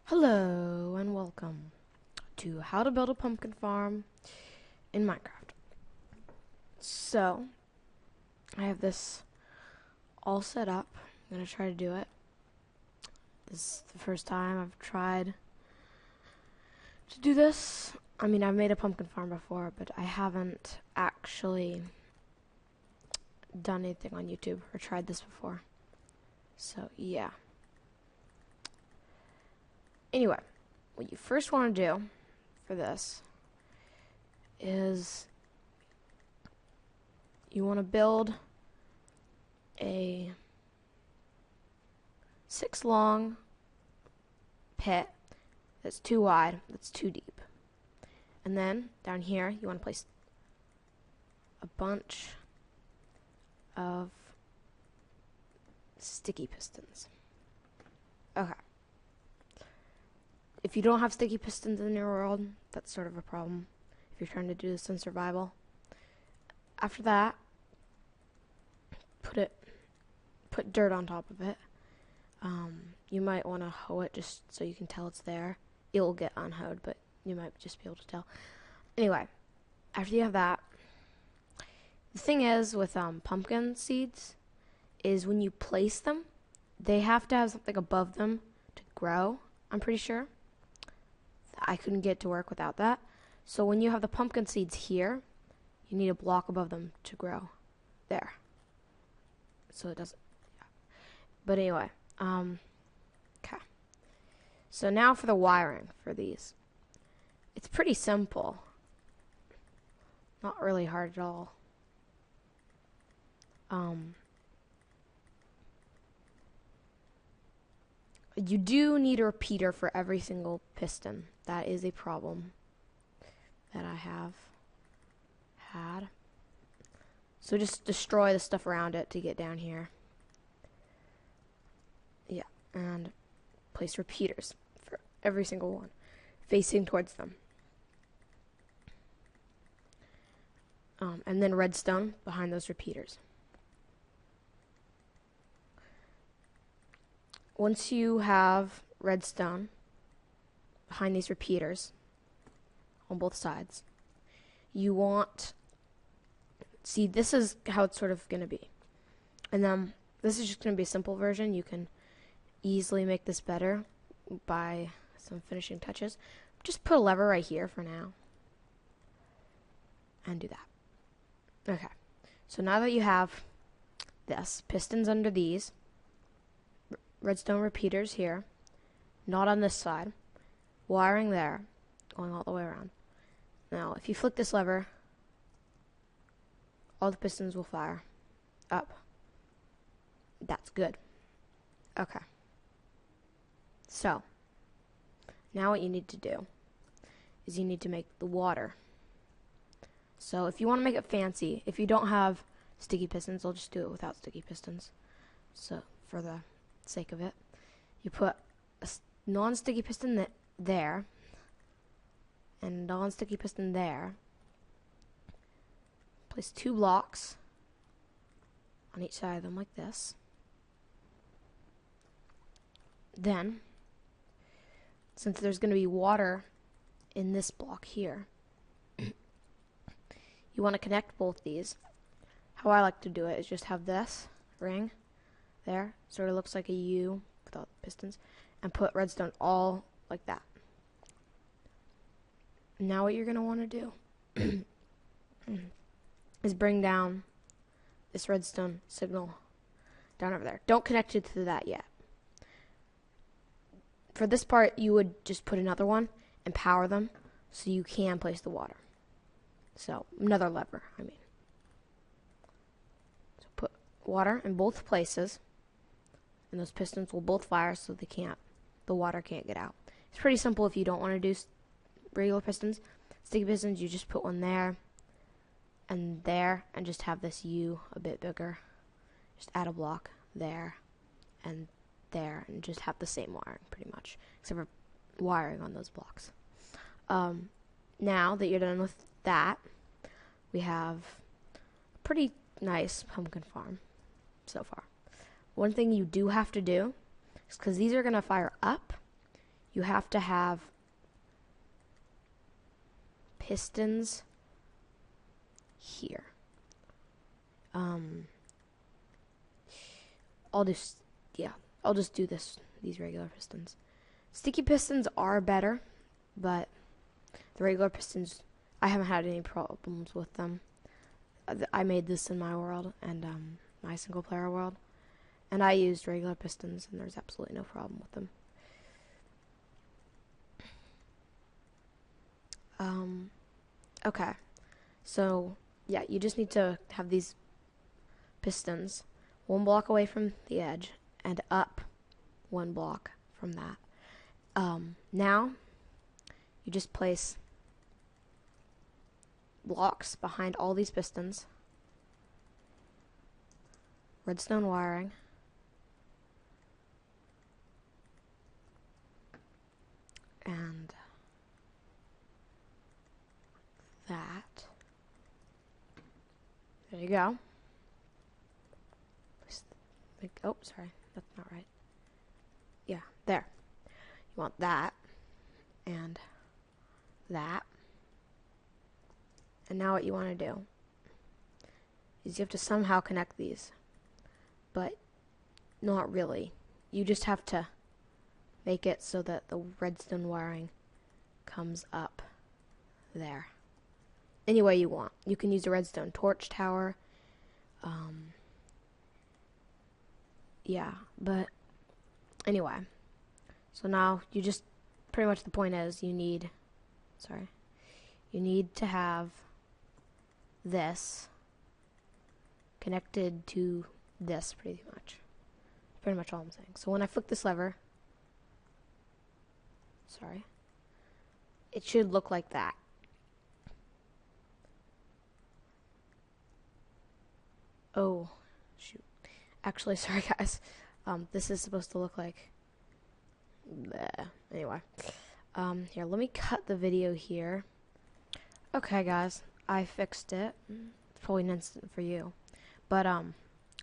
Hello and welcome to how to build a pumpkin farm in Minecraft. So, I have this all set up. I'm going to try to do it. This is the first time I've tried to do this. I mean, I've made a pumpkin farm before, but I haven't actually done anything on YouTube or tried this before. So, yeah. Anyway, what you first want to do for this is you want to build a 6 long pit that's too wide, that's too deep. And then down here you want to place a bunch of sticky pistons. Okay. If you don't have sticky pistons in your world, that's sort of a problem if you're trying to do this in survival. After that, put dirt on top of it. You might want to hoe it just so you can tell it's there. It will get unhoed, but you might just be able to tell. Anyway, after you have that, the thing is with pumpkin seeds is when you place them, they have to have something above them to grow, I'm pretty sure. I couldn't get it to work without that. So when you have the pumpkin seeds here, you need a block above them to grow. There. So it doesn't. Yeah. But anyway, okay. So now for the wiring for these. It's pretty simple. Not really hard at all. You do need a repeater for every single piston. That is a problem that I have had. So just destroy the stuff around it to get down here. Yeah, and place repeaters for every single one, facing towards them. And then redstone behind those repeaters. Once you have redstone behind these repeaters on both sides, you want, see, this is how it's sort of going to be. And then this is just going to be a simple version. You can easily make this better by some finishing touches. Just put a lever right here for now and do that. Okay, so now that you have this, pistons under these, redstone repeaters here, not on this side, wiring there, going all the way around. Now, if you flick this lever, all the pistons will fire up. That's good. Okay. So, now what you need to do is you need to make the water. So, if you want to make it fancy, if you don't have sticky pistons, I'll just do it without sticky pistons. So, for the sake of it, you put a non-sticky piston there and a non-sticky piston there. Place 2 blocks on each side of them like this. Then, since there's going to be water in this block here, you want to connect both these. How I like to do it is just have this ring there, sort of looks like a U without pistons, and put redstone all like that. Now what you're going to want to do is bring down this redstone signal down over there. Don't connect it to that yet. For this part, you would just put another one and power them so you can place the water. So, another lever, I mean. So put water in both places, and those pistons will both fire so the water can't get out. It's pretty simple if you don't want to do regular pistons. Sticky pistons, you just put one there, and just have this U a bit bigger. Just add a block there, and just have the same wiring pretty much, except for wiring on those blocks. Now that you're done with that, we have a pretty nice pumpkin farm so far. One thing you do have to do is, because these are going to fire up, you have to have pistons here. I'll just do these regular pistons. Sticky pistons are better, but the regular pistons, I haven't had any problems with them. I made this in my world and my single player world, and I used regular pistons, and there's absolutely no problem with them. Okay, so yeah, you just need to have these pistons 1 block away from the edge and up 1 block from that. Now you just place blocks behind all these pistons, redstone wiring, and that. There you go. Oh, sorry, that's not right. Yeah, there. You want that and that. And now what you want to do is you have to somehow connect these, but not really. You just have to make it so that the redstone wiring comes up there. Any way you want. You can use a redstone torch tower. Yeah, but anyway. So now you just, pretty much the point is you need to have this connected to this pretty much. Pretty much all I'm saying. So when I flick this lever, it should look like that. Oh, shoot. Actually, sorry guys. This is supposed to look like... bleh. Anyway. Here, let me cut the video here. Okay, guys. I fixed it. It's probably an instant for you. But,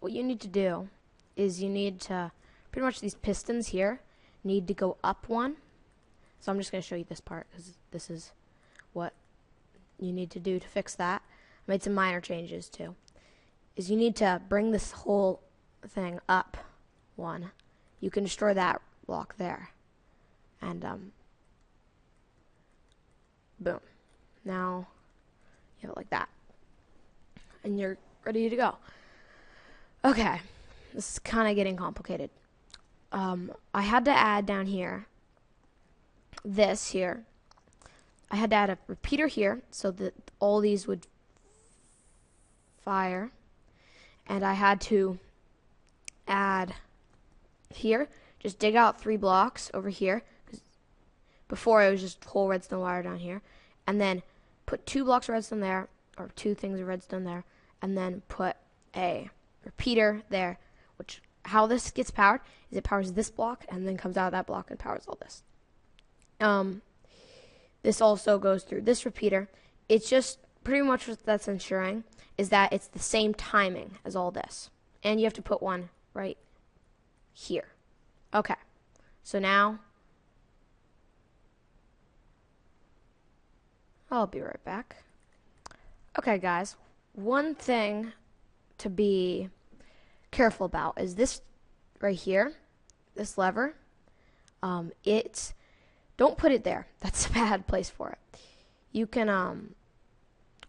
what you need to do is you need to... pretty much these pistons here need to go up 1. So I'm just going to show you this part, because this is what you need to do to fix that. I made some minor changes, too. Is you need to bring this whole thing up 1. You can destroy that block there. And, boom. Now, you have it like that. And you're ready to go. Okay. This is kind of getting complicated. I had to add down here, this here. I had to add a repeater here so that all these would fire. And I had to add here, just dig out 3 blocks over here. Before it was just whole redstone wire down here. And then put 2 blocks of redstone there, or 2 things of redstone there. And then put a repeater there, which, how this gets powered is it powers this block and then comes out of that block and powers all this. This also goes through this repeater. It's just pretty much what that's ensuring is that it's the same timing as all this. And you have to put one right here. Okay. So now, I'll be right back. Okay, guys. One thing to be careful about is this right here, this lever. Don't put it there. That's a bad place for it. You can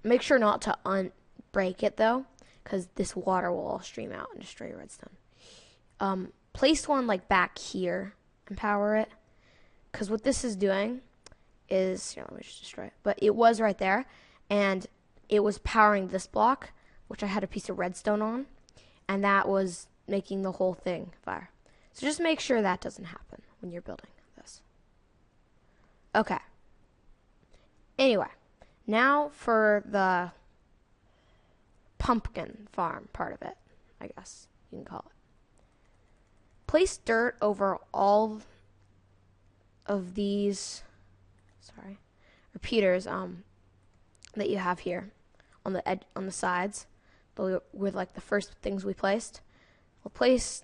make sure not to break it though, because this water will all stream out and destroy your redstone. Place one like back here and power it, because what this is doing is, here, let me just destroy it. But it was right there, and it was powering this block, which I had a piece of redstone on, and that was making the whole thing fire. So just make sure that doesn't happen when you're building this. Okay. Anyway, now for the pumpkin farm part of it, I guess you can call it. Place dirt over all of these, repeaters that you have here on the edge, on the sides, with like the first things we placed. We'll place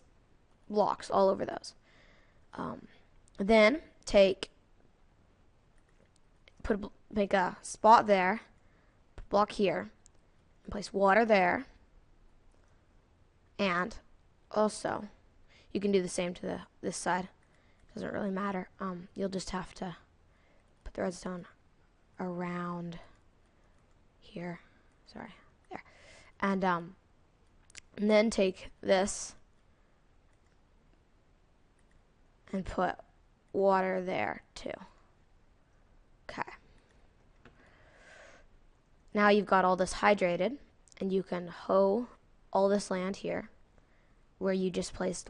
blocks all over those. Then take make a spot there, block here, and place water there. And also, you can do the same to this side. Doesn't really matter. You'll just have to put the redstone around here. Sorry, there. And then take this and put water there too. Okay. Now you've got all this hydrated, and you can hoe all this land here, where you just placed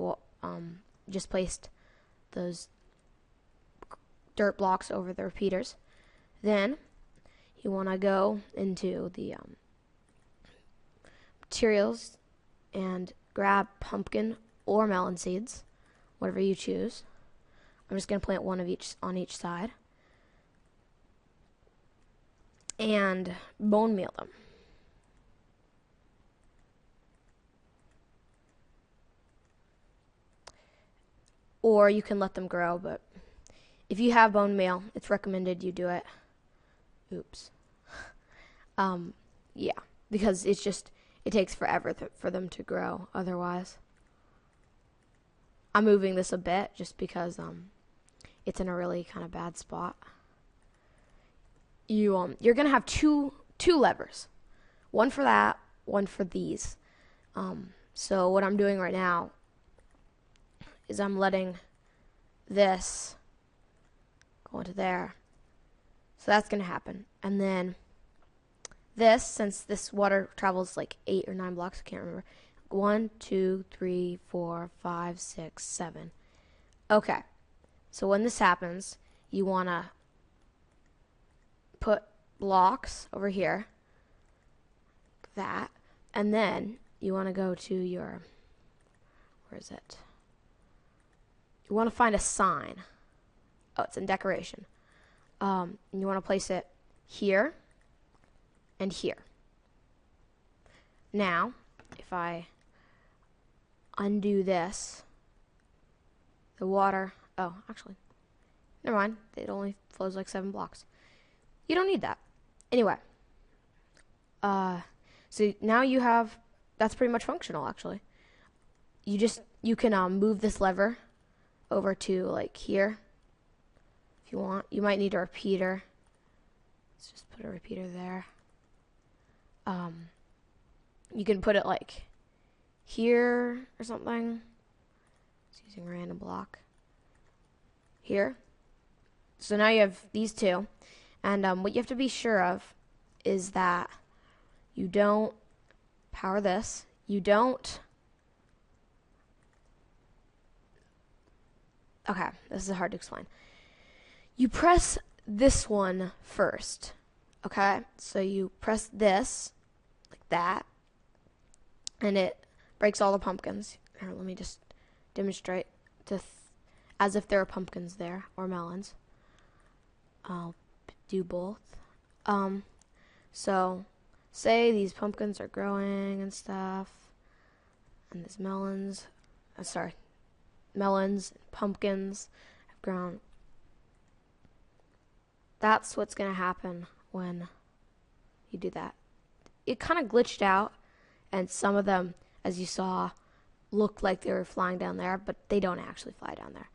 those dirt blocks over the repeaters. Then you want to go into the materials and grab pumpkin or melon seeds, whatever you choose. I'm just going to plant one of each on each side, and bone meal them. Or you can let them grow, but if you have bone meal, it's recommended you do it. Oops. Yeah, because it takes forever for them to grow otherwise. I'm moving this a bit just because it's in a really kind of bad spot. You're gonna have two levers, one for that, one for these. So what I'm doing right now is I'm letting this go into there. So that's going to happen. And then this, since this water travels like 8 or 9 blocks, I can't remember. 1, 2, 3, 4, 5, 6, 7. Okay. So when this happens, you want to put blocks over here. That. And then you want to go to your, where is it? You want to find a sign. Oh, it's in decoration. And you want to place it here and here. Now, if I undo this, the water, oh, actually, never mind. It only flows like 7 blocks. You don't need that. Anyway, so now you have, that's pretty much functional, actually. You can move this lever over to like here if you want. You might need a repeater. Let's just put a repeater there. You can put it like here or something. Just using a random block. Here. So now you have these two. And what you have to be sure of is that you don't power this. You don't. Okay, this is hard to explain. You press this one first. Okay, so you press this like that, and it breaks all the pumpkins. Here, let me just demonstrate as if there are pumpkins there or melons. I'll do both. So say these pumpkins are growing and stuff, and these melons, melons, pumpkins have grown. That's what's going to happen when you do that. It kind of glitched out, and some of them, as you saw, looked like they were flying down there, but they don't actually fly down there.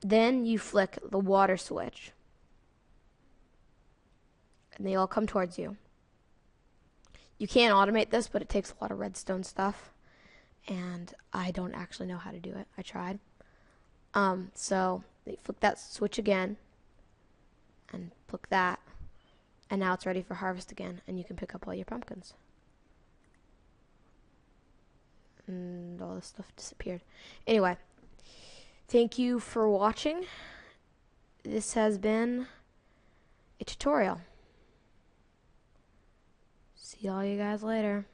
Then you flick the water switch, and they all come towards you. You can automate this, but it takes a lot of redstone stuff, and I don't actually know how to do it. I tried. So they flick that switch again, and flick that, and now it's ready for harvest again, and you can pick up all your pumpkins. And all this stuff disappeared. Anyway, thank you for watching. This has been a tutorial. See all you guys later.